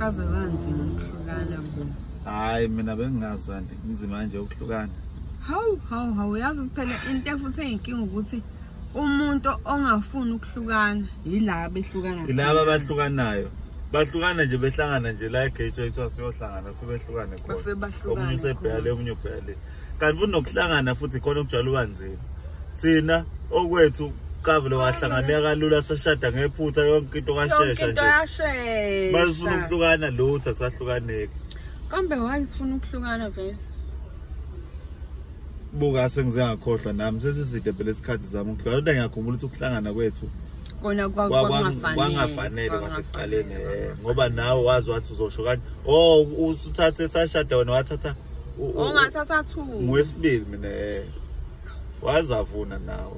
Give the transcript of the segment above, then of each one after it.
kaze kanzima ukuhlukana bo. Hayi mina bengingazwa nje inzima nje ukuhlukana. Hawu yazi phela into efuthi eyinkinga ukuthi umuntu ongafuni ukuhlukana yilabo behlukana. Yilabo abahlukanayo. Bahlukana nje behlangana nje la eGate ethiwa siyohlangana futhi behlukane khona. Omunye usebhele omunye ubhele. Kanti futhi nokuhlangana futhi khona okujwayele ubanzima. Thina okwethu kavule wahlanganeka kalula sashada ngephutha yonke into kashesha nje. Basifuna ukuhlukana lutho akusahlukaneki. Kambe why sifuna ukuhlukana vele? Buka sengize ngakhohlwa nami sesiside phela isikhathi zami ukuhlukana. Kodwa ngiyakhumbula ukuthi ukuhlangana kwethu kona kwakungafanele ngasekuqaleni ngoba nawe wazi wathi uzosho kanje usuthathe sashada wena wathatha ongathatha 2 ngwesibili mina wazavuna nawe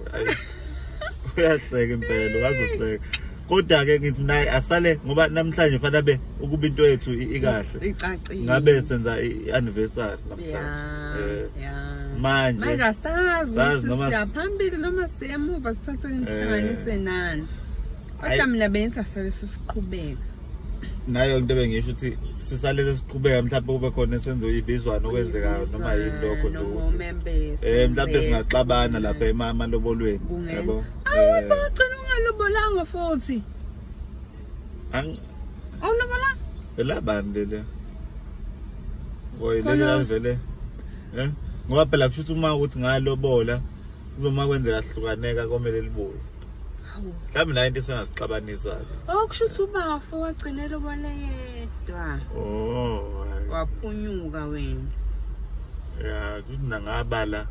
uyahleka impela wazohleka kodwa ke ngithi mina asale ngoba namhlanje fanele ukuba into yethu ikahle icacile ngabe senza ianniversary namhlanje manje asazi noma siyaphambili noma siyamuva sithathe inhlanganiso nani kodwa mina benza sale sesiqhubeka nayo into bengisho ukuthi sisale sesiqhubeka mhlawumbe kube khona senzo uyibizwana okwenzekayo noma yini lokho nje ukuthi mhlawumbe singaxabana lapha emalobolweni yabo awubacela ungalobolanga futhi awulobola elabani le woyile vele ngoba phela kusho uma ukuthi ngalobola kuzoma kwenzeka sihlukaneka komele libuye mhlawumbe la into sengasixabanisa okusho ukuthi ubafu wagcina lobola yedwa waphunyuka wena ya kuthi nangabala